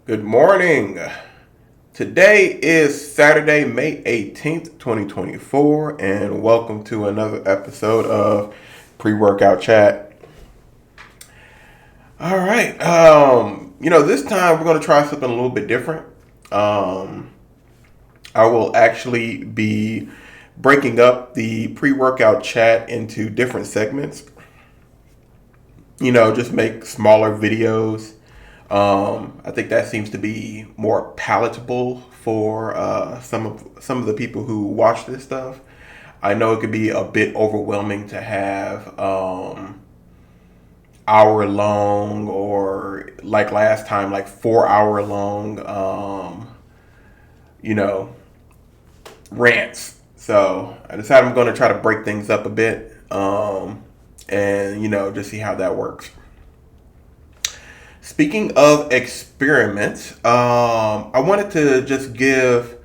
Good morning. Today is Saturday, May 18th, 2024, and welcome to another episode of PreWorkout Chat. All right. This time we're going to try something a little bit different. I will actually be breaking up the pre-workout chat into different segments. Just make smaller videos. I think that seems to be more palatable for some of the people who watch this stuff. I know it could be a bit overwhelming to have hour long or like last time, like 4 hour long, you know, rants. So I decided I'm going to try to break things up a bit, and just see how that works. Speaking of experiments, I wanted to just give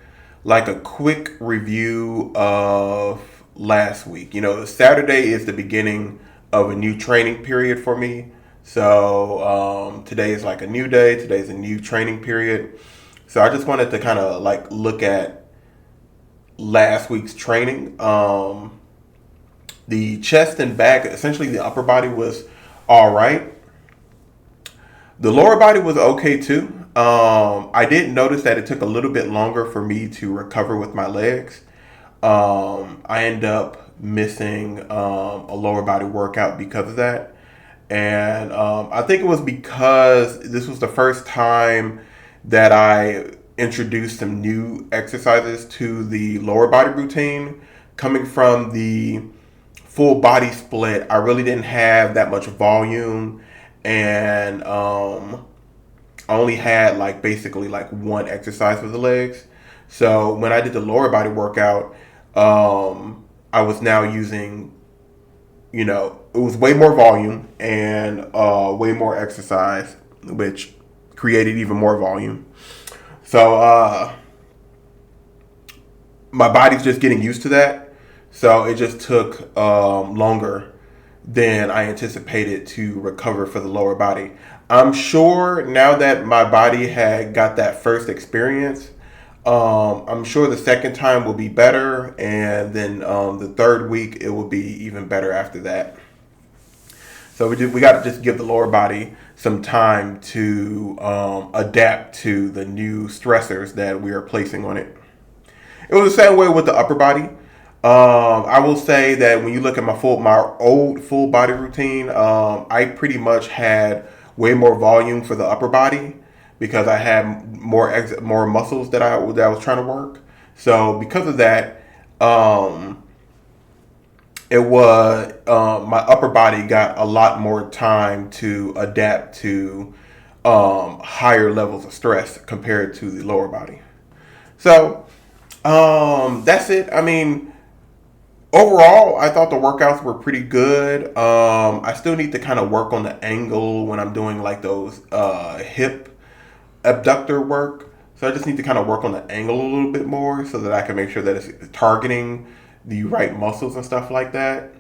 like a quick review of last week. Saturday is the beginning of a new training period for me. So today is like a new day. Today's a new training period. So I just wanted to kind of like look at last week's training. The chest and back, essentially the upper body was all right. The lower body was okay too. I did notice that it took a little bit longer for me to recover with my legs. I ended up missing a lower body workout because of that. And I think it was because this was the first time that I introduced some new exercises to the lower body routine. Coming from the full body split, I really didn't have that much volume, and I only had like basically like one exercise for the legs. So when I did the lower body workout, I was now using, it was way more volume and way more exercise, which created even more volume. So my body's just getting used to that. So it just took longer than I anticipated to recover for the lower body. I'm sure now that my body had got that first experience, I'm sure the second time will be better, and then the third week it will be even better after that. So we got to just give the lower body some time to adapt to the new stressors that we are placing on it. It was the same way with the upper body. I will say that when you look at my old full body routine, I pretty much had way more volume for the upper body because I had more muscles that I was trying to work. So because of that, it was my upper body got a lot more time to adapt to higher levels of stress compared to the lower body. So that's it. I mean, overall, I thought the workouts were pretty good. I still need to kind of work on the angle when I'm doing like those hip abductor work. So I just need to kind of work on the angle a little bit more so that I can make sure that it's targeting the right muscles and stuff like that.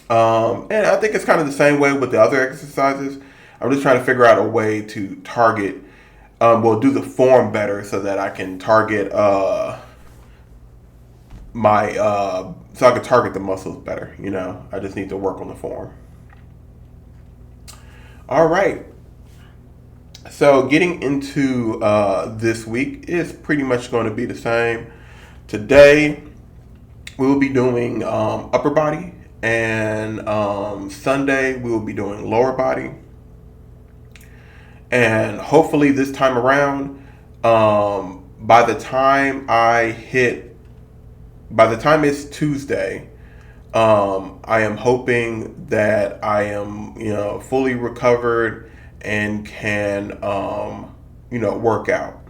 And I think it's kind of the same way with the other exercises. I'm just trying to figure out a way to target, do the form better so that I can target so I can target the muscles better. I just need to work on the form. All right. So getting into this week is pretty much going to be the same. Today we will be doing upper body, and Sunday we will be doing lower body. And hopefully this time around, by the time it's Tuesday, I am hoping that I am, fully recovered and can, work out.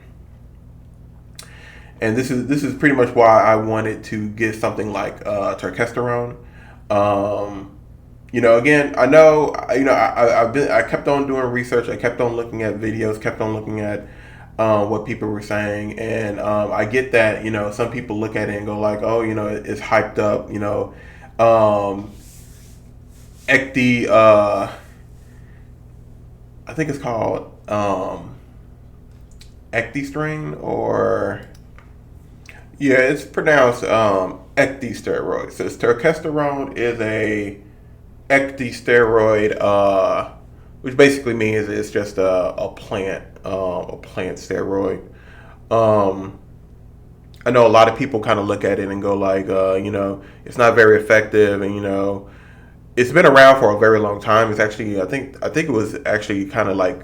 And this is pretty much why I wanted to get something like Turkesterone. Again, I know, I kept on doing research. I kept on looking at videos, kept on looking at what people were saying, and I get that some people look at it and go like, oh, it's hyped up, ecti I think it's called ecdystrine, or yeah, it's pronounced ecdysteroid. So turkesterone is a ecdysteroid, which basically means it's just a plant steroid. Um, I know a lot of people kind of look at it and go like, it's not very effective, and it's been around for a very long time. It's actually, I think it was actually kind of like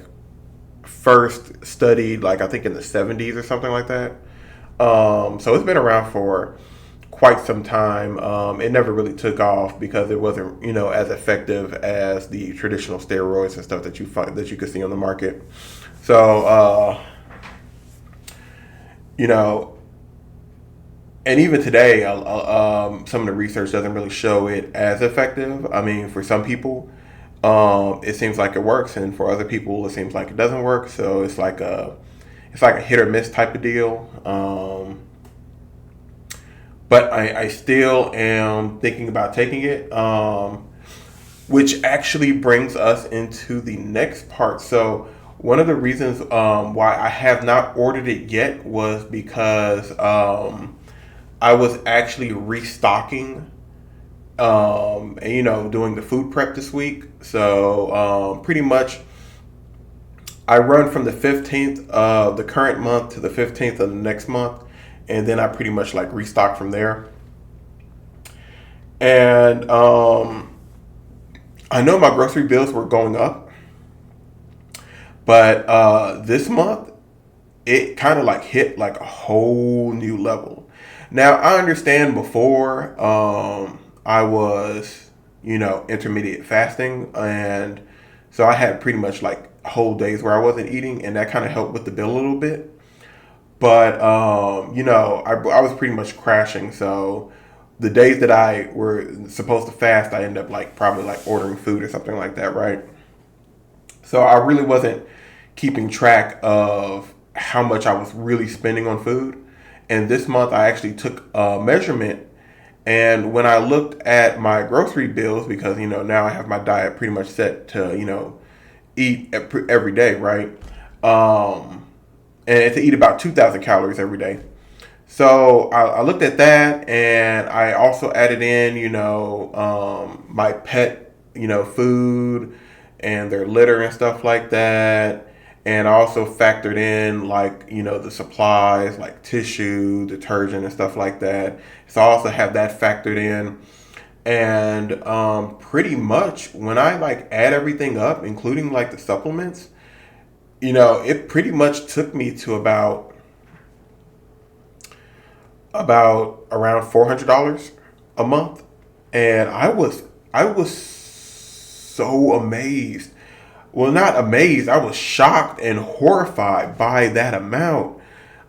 first studied, like I think in the 70s or something like that. So it's been around for quite some time. It never really took off because it wasn't, as effective as the traditional steroids and stuff that you could see on the market. So, you know, and even today, some of the research doesn't really show it as effective. I mean, for some people, it seems like it works, and for other people, it seems like it doesn't work. So it's like a hit or miss type of deal. But I still am thinking about taking it, which actually brings us into the next part. So one of the reasons why I have not ordered it yet was because I was actually restocking, and doing the food prep this week. So pretty much I run from the 15th of the current month to the 15th of the next month, and then I pretty much like restock from there. And I know my grocery bills were going up, but this month it kind of like hit like a whole new level. Now I understand before I was, intermediate fasting, and so I had pretty much like whole days where I wasn't eating, and that kind of helped with the bill a little bit. But I was pretty much crashing. So the days that I were supposed to fast, I ended up like probably like ordering food or something like that, right? So I really wasn't keeping track of how much I was really spending on food. And this month I actually took a measurement, and when I looked at my grocery bills, because now I have my diet pretty much set to eat every day, right? Um, and to eat about 2,000 calories every day. So I looked at that, and I also added in, my pet, food and their litter and stuff like that. And I also factored in like, the supplies like tissue, detergent and stuff like that. So I also have that factored in. And pretty much when I like add everything up, including like the supplements, it pretty much took me to about around $400 a month, and I was so amazed. Well, not amazed. I was shocked and horrified by that amount.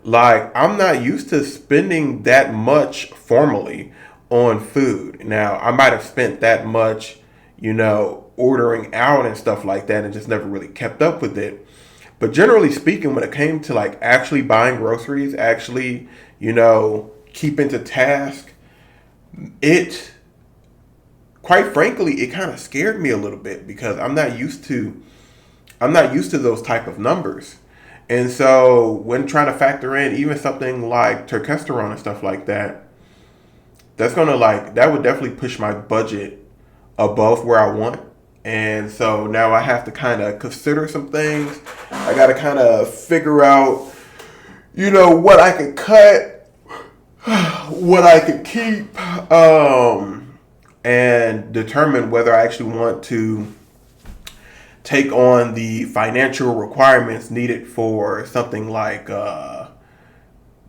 Like, I'm not used to spending that much formally on food. Now, I might have spent that much, ordering out and stuff like that, and just never really kept up with it. But generally speaking, when it came to like actually buying groceries, actually, keeping to task, it, quite frankly, it kind of scared me a little bit because I'm not used to those type of numbers. And so when trying to factor in even something like turkesterone and stuff like that, that would definitely push my budget above where I want. And so now I have to kind of consider some things. I got to kind of figure out, what I can cut, what I can keep, and determine whether I actually want to take on the financial requirements needed for something like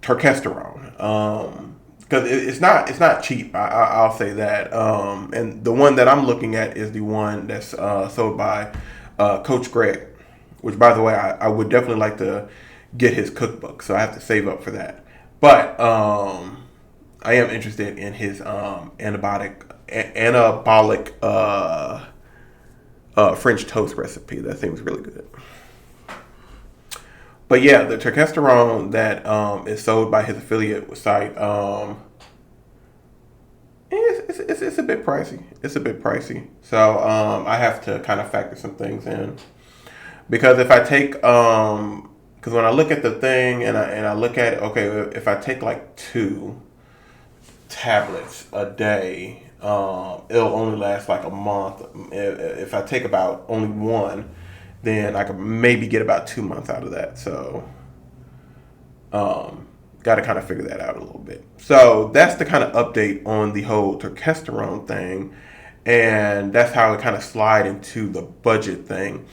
turkesterone. Because it's not cheap. I'll say that. And the one that I'm looking at is the one that's sold by Coach Greg, which, by the way, I would definitely like to get his cookbook, so I have to save up for that. But I am interested in his anabolic French toast recipe. That seems really good. But yeah, the turkesterone that is sold by his affiliate site, it's a bit pricey. It's a bit pricey. So I have to kind of factor some things in because if I take, Because when I look at the thing and I look at it, okay, if I take like 2 tablets a day, it'll only last like a month. If I take about only one, then I could maybe get about 2 months out of that. So, got to kind of figure that out a little bit. So that's the kind of update on the whole turkesterone thing, and that's how it kind of slide into the budget thing.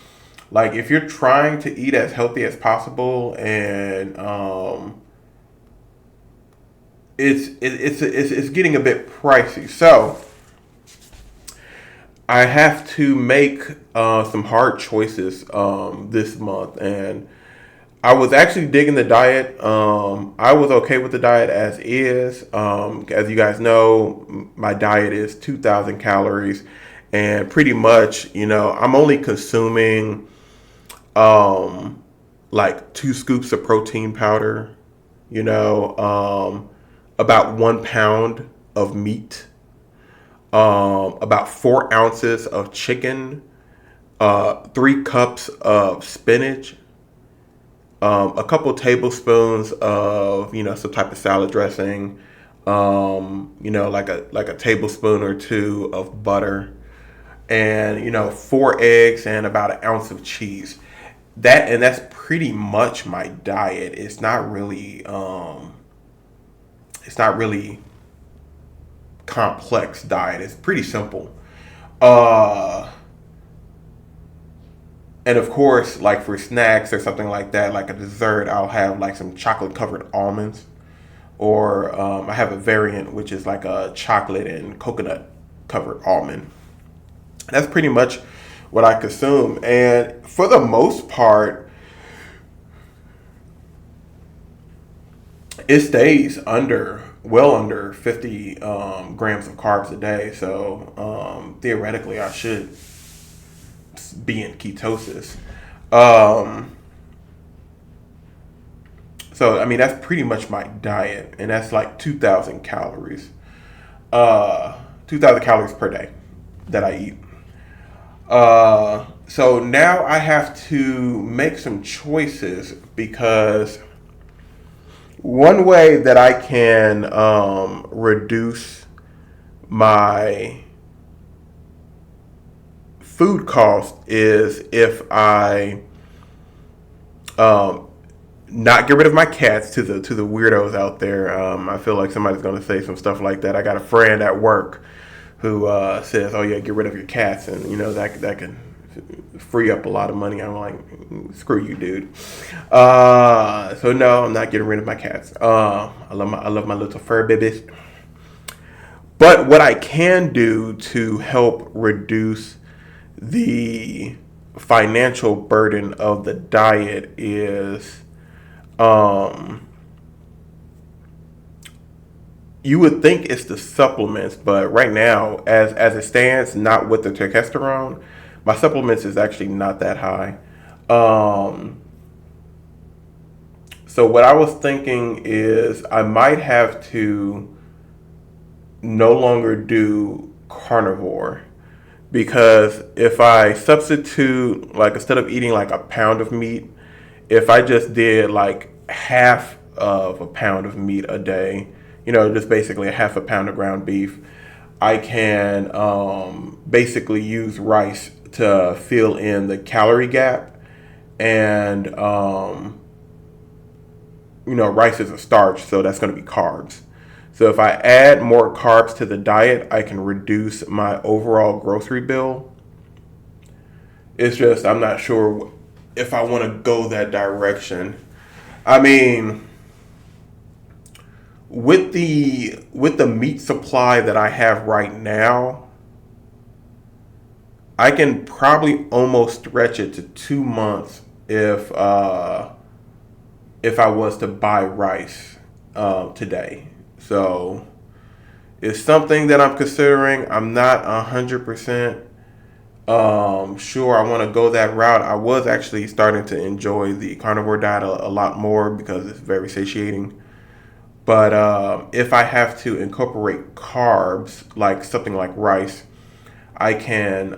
Like if you're trying to eat as healthy as possible, and it's getting a bit pricey. So I have to make some hard choices this month, and I was actually digging the diet. I was okay with the diet as is. As you guys know, my diet is 2,000 calories, and pretty much, I'm only consuming like 2 scoops of protein powder. About 1 pound of meat, about 4 ounces of chicken, 3 cups of spinach, a couple tablespoons of some type of salad dressing, like a tablespoon or two of butter, and 4 eggs and about an ounce of cheese. That's pretty much my diet. It's not really complex diet. It's pretty simple. Uh, and of course, like for snacks or something like that, like a dessert, I'll have like some chocolate covered almonds, or I have a variant which is like a chocolate and coconut covered almond. That's pretty much what I consume, and for the most part, it stays well under 50 grams of carbs a day. So theoretically, I should be in ketosis. Um, so I mean, that's pretty much my diet, and that's like 2,000 calories. 2,000 calories per day that I eat. So now I have to make some choices, because one way that I can reduce my food cost is if I um, not get rid of my cats. To the weirdos out there. I feel like somebody's going to say some stuff like that. I got a friend at work who says, "Oh yeah, get rid of your cats," and that can free up a lot of money. I'm like, screw you, dude. So no, I'm not getting rid of my cats. I love my little fur babies. But what I can do to help reduce the financial burden of the diet is, um, you would think it's the supplements, but right now, as it stands, not with the testosterone, my supplements is actually not that high. Um, so what I was thinking is I might have to no longer do carnivore, because if I substitute, like instead of eating like a pound of meat, if I just did like half of a pound of meat a day, just basically a half a pound of ground beef, I can basically use rice to fill in the calorie gap. And, rice is a starch, so that's going to be carbs. So if I add more carbs to the diet, I can reduce my overall grocery bill. It's just, I'm not sure if I want to go that direction. I mean, with the meat supply that I have right now, I can probably almost stretch it to 2 months if I was to buy rice today. So it's something that I'm considering. I'm not 100% sure I want to go that route. I was actually starting to enjoy the carnivore diet a lot more because it's very satiating. But if I have to incorporate carbs, like something like rice, I can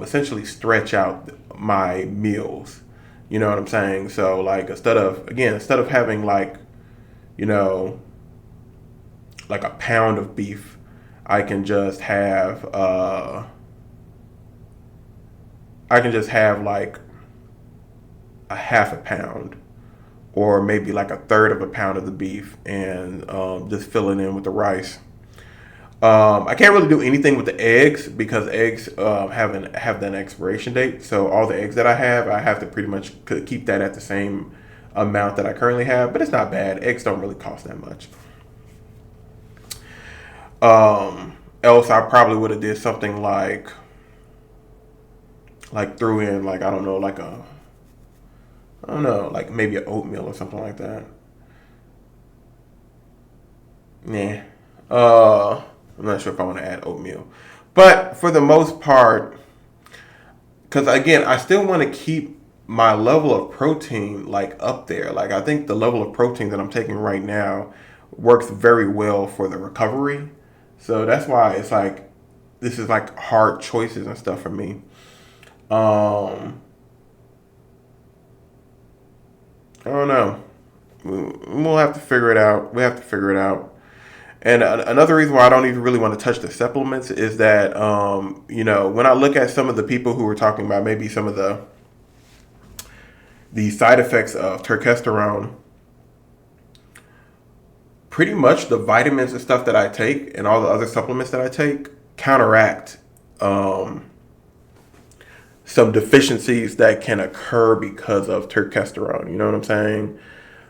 essentially stretch out my meals You know what I'm saying? So like instead of having like, you know, like a pound of beef, I can just have like a half a pound or maybe like a third of a pound of the beef and just fill it in with the rice. I can't really do anything with the eggs because eggs have an expiration date. So all the eggs that I have to pretty much keep that at the same amount that I currently have. But it's not bad. Eggs don't really cost that much. Else I probably would have did something like threw in like I don't know like a I don't know like maybe an oatmeal or something like that. Yeah. I'm not sure if I want to add oatmeal, but for the most part, because again, I still want to keep my level of protein like up there. Like I think the level of protein that I'm taking right now works very well for the recovery. So that's why it's like this is like hard choices and stuff for me. Um, I don't know. We'll have to figure it out. We have to figure it out. And another reason why I don't even really want to touch the supplements is that, when I look at some of the people who were talking about maybe some of the side effects of turkesterone, pretty much the vitamins and stuff that I take and all the other supplements that I take counteract um, some deficiencies that can occur because of turkesterone. You know what I'm saying?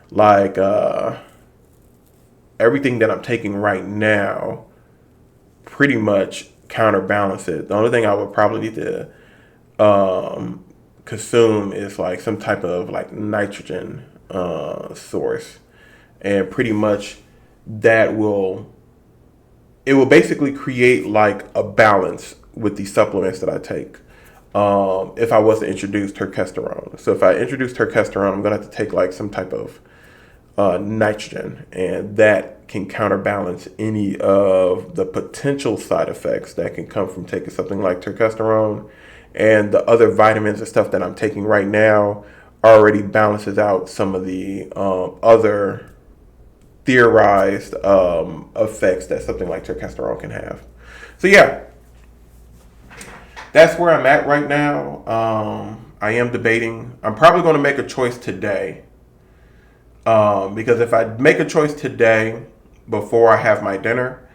Like everything that I'm taking right now pretty much counterbalance it. The only thing I would probably need to consume is like some type of like nitrogen source, and pretty much that will it will basically create like a balance with the supplements that I take. If I was to introduce turkesterone, so if I introduce turkesterone, I'm gonna have to take like some type of nitrogen, and that can counterbalance any of the potential side effects that can come from taking something like turkesterone. And the other vitamins and stuff that I'm taking right now already balances out some of the other theorized effects that something like turkesterone can have. So yeah, that's where I'm at right now. I am debating. I'm probably going to make a choice today. Because if I make a choice today before I have my dinner,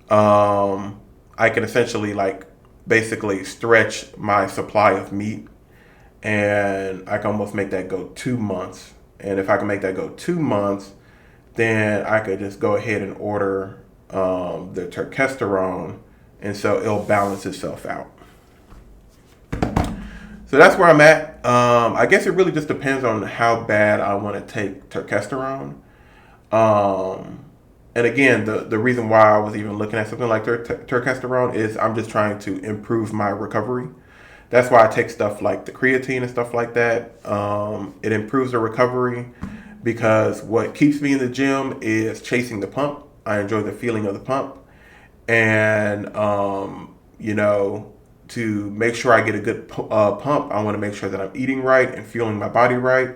I can essentially like basically stretch my supply of meat, and I can almost make that go 2 months. And if I can make that go 2 months, then I could just go ahead and order the turkesterone, and so it'll balance itself out. So that's where I'm at. I guess it really just depends on how bad I want to take turkesterone. Um, and again, the reason why I was even looking at something like turkesterone is I'm just trying to improve my recovery. That's why I take stuff like the creatine and stuff like that. It improves the recovery because what keeps me in the gym is chasing the pump. I enjoy the feeling of the pump. And, to make sure I get a good pump, I want to make sure that I'm eating right and fueling my body right.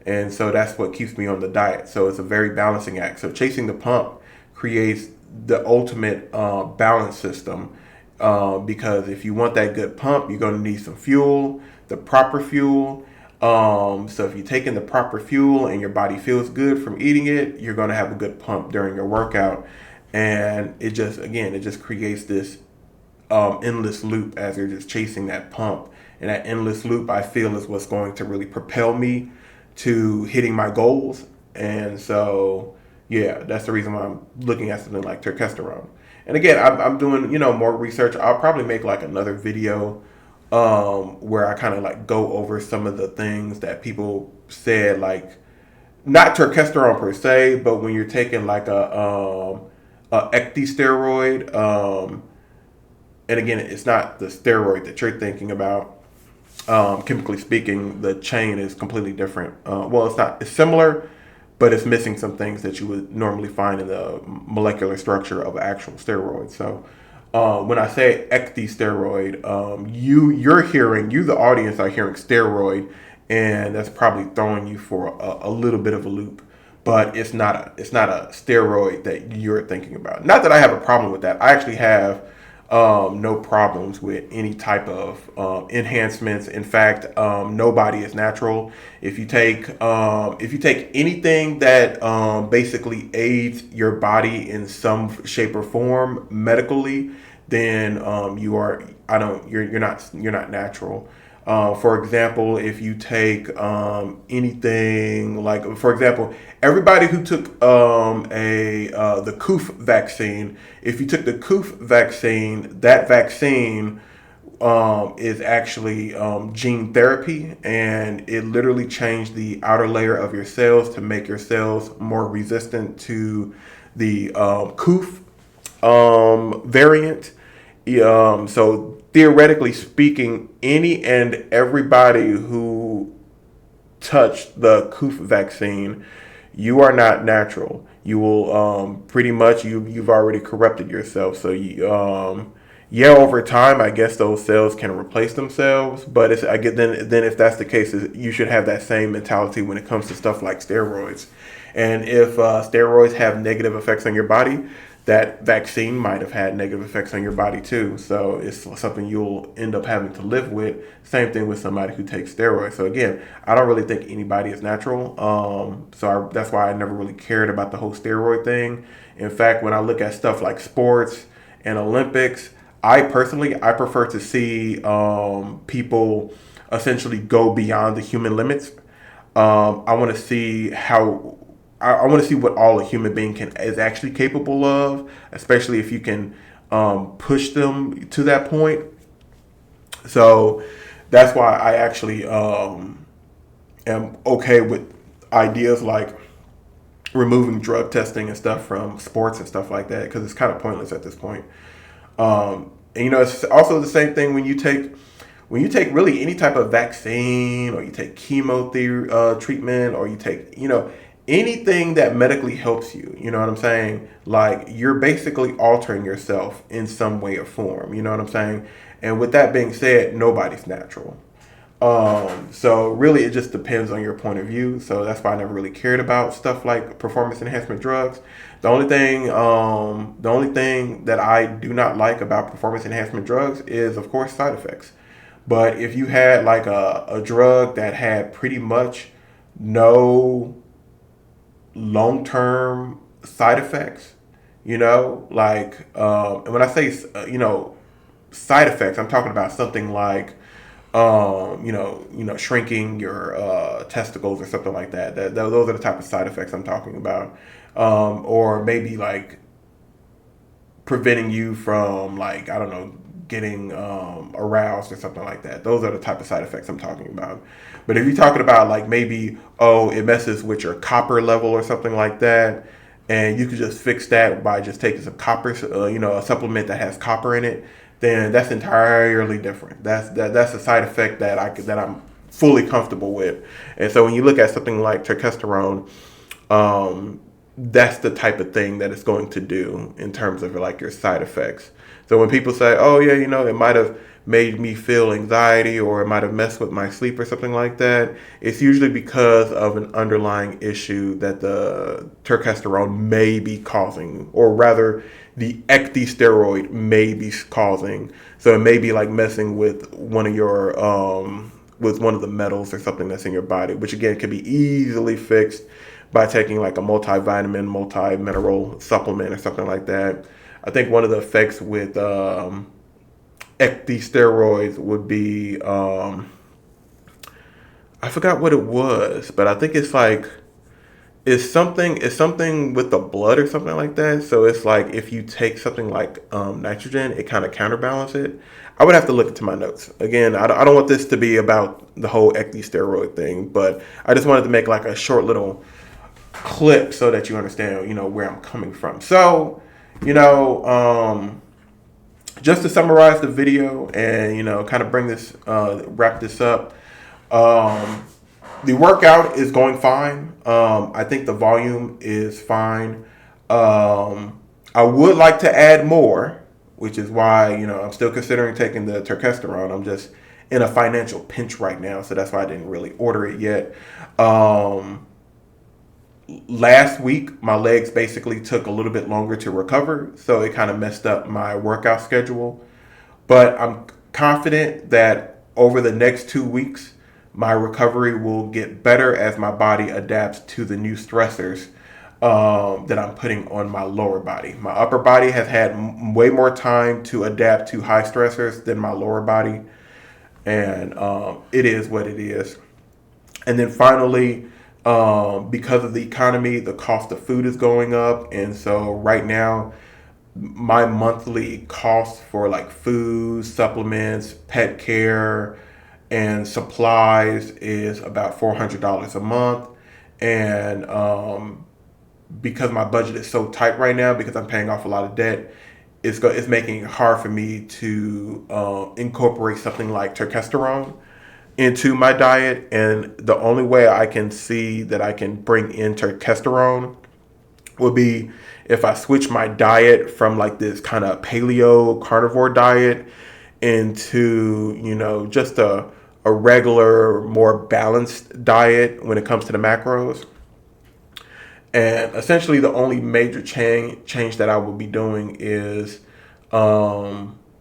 And so that's what keeps me on the diet. So it's a very balancing act. So chasing the pump creates the ultimate balance system, because if you want that good pump, you're going to need some fuel, the proper fuel. So if you're taking the proper fuel and your body feels good from eating it, you're going to have a good pump during your workout. And it just creates this endless loop as you're just chasing that pump. And that endless loop, I feel, is what's going to really propel me to hitting my goals. And so, yeah, that's the reason why I'm looking at something like turkesterone. And again, I'm doing, more research. I'll probably make like another video where I kind of like go over some of the things that people said, like not turkesterone per se, but when you're taking like a ecdysteroid, and again, it's not the steroid that you're thinking about. Chemically speaking, the chain is completely different. Well, it's not. It's similar, but it's missing some things that you would normally find in the molecular structure of actual steroids. So, when I say ecdysteroid, you the audience are hearing steroid, and that's probably throwing you for a little bit of a loop. But it's not a steroid that you're thinking about. Not that I have a problem with that. I actually have no problems with any type of enhancements. In fact, nobody is natural. If you take anything that basically aids your body in some shape or form medically, then you are I don't you're not natural. For example, if you take anything like, for example, everybody who took the COOF vaccine, if you took the COOF vaccine, that vaccine is actually gene therapy, and it literally changed the outer layer of your cells to make your cells more resistant to the COOF variant. So theoretically speaking, any and everybody who touched the COOF vaccine, you are not natural. You will pretty much you've already corrupted yourself. So yeah, over time, I guess those cells can replace themselves. But I get then if that's the case, you should have that same mentality when it comes to stuff like steroids. And if steroids have negative effects on your body, that vaccine might have had negative effects on your body too. So it's something you'll end up having to live with. Same thing with somebody who takes steroids. So again, I don't really think anybody is natural. That's why I never really cared about the whole steroid thing. In fact, when I look at stuff like sports and Olympics, I prefer to see people essentially go beyond the human limits. I want to see how I want to see what all a human being is actually capable of, especially if you can push them to that point. So that's why I actually am okay with ideas like removing drug testing and stuff from sports and stuff like that, because it's kind of pointless at this point. And it's also the same thing when you take really any type of vaccine, or you take chemotherapy treatment, or you take anything that medically helps you. You know what I'm saying? Like, you're basically altering yourself in some way or form. You know what I'm saying? And with that being said, nobody's natural. So really, it just depends on your point of view. So that's why I never really cared about stuff like performance enhancement drugs. The only thing that I do not like about performance enhancement drugs is, of course, side effects. But if you had like a drug that had pretty much no long term side effects, and when I say side effects, I'm talking about something like shrinking your testicles or something like that. Those are the type of side effects I'm talking about. Or maybe like preventing you from, like, I don't know, getting aroused or something like that. Those are the type of side effects I'm talking about. But if you're talking about like maybe, it messes with your copper level or something like that, and you could just fix that by just taking some copper, a supplement that has copper in it, then that's entirely different. That's a side effect that I'm fully comfortable with. And so when you look at something like turkesterone, that's the type of thing that it's going to do in terms of like your side effects. So when people say, "Oh yeah, it might have made me feel anxiety, or it might have messed with my sleep or something like that," it's usually because of an underlying issue that the turkesterone may be causing, or rather, the ecdysteroid may be causing. So it may be like messing with one of your with one of the metals or something that's in your body, which again can be easily fixed by taking like a multivitamin, multi-mineral supplement or something like that. I think one of the effects with ecdysteroids would be I forgot what it was, but I think it's something with the blood or something like that. So it's like if you take something like nitrogen, it kind of counterbalance it. I would have to look into my notes. Again, I don't want this to be about the whole ecdysteroid thing, but I just wanted to make like a short little clip so that you understand, where I'm coming from. So, just to summarize the video and, kind of wrap this up. The workout is going fine. I think the volume is fine. I would like to add more, which is why, I'm still considering taking the turkesterone. I'm just in a financial pinch right now, so that's why I didn't really order it yet. Um, Last week, my legs basically took a little bit longer to recover, so it kind of messed up my workout schedule. But I'm confident that over the next 2 weeks, my recovery will get better as my body adapts to the new stressors that I'm putting on my lower body. My upper body has had way more time to adapt to high stressors than my lower body, and it is what it is. And then finally, because of the economy, the cost of food is going up, and so right now my monthly cost for like food, supplements, pet care, and supplies is about $400 a month. And because my budget is so tight right now, because I'm paying off a lot of debt, it's making it hard for me to incorporate something like turkesterone into my diet. And the only way I can see that I can bring in turkesterone would be if I switch my diet from like this kind of paleo carnivore diet into, just a regular, more balanced diet when it comes to the macros. And essentially, the only major change that I will be doing is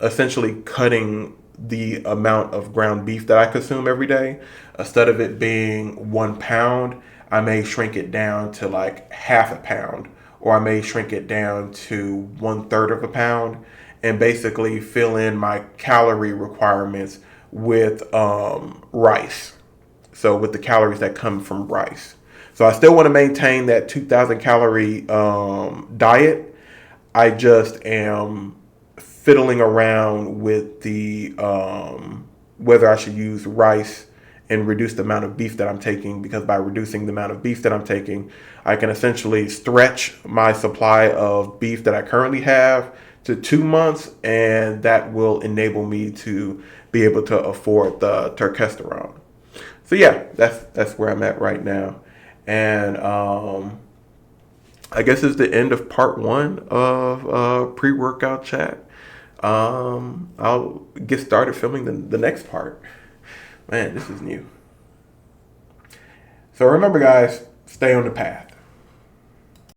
essentially cutting the amount of ground beef that I consume every day. Instead of it being 1 pound, I may shrink it down to like half a pound, or I may shrink it down to 1/3 of a pound, and basically fill in my calorie requirements with rice. So with the calories that come from rice. So I still want to maintain that 2,000 calorie diet. I just am fiddling around with the whether I should use rice and reduce the amount of beef that I'm taking, because by reducing the amount of beef that I'm taking, I can essentially stretch my supply of beef that I currently have to 2 months, and that will enable me to be able to afford the turkesterone. So yeah, that's where I'm at right now. And I guess it's the end of part one of pre-workout chat. I'll get started filming the next part. Man, this is new. So remember, guys, stay on the path.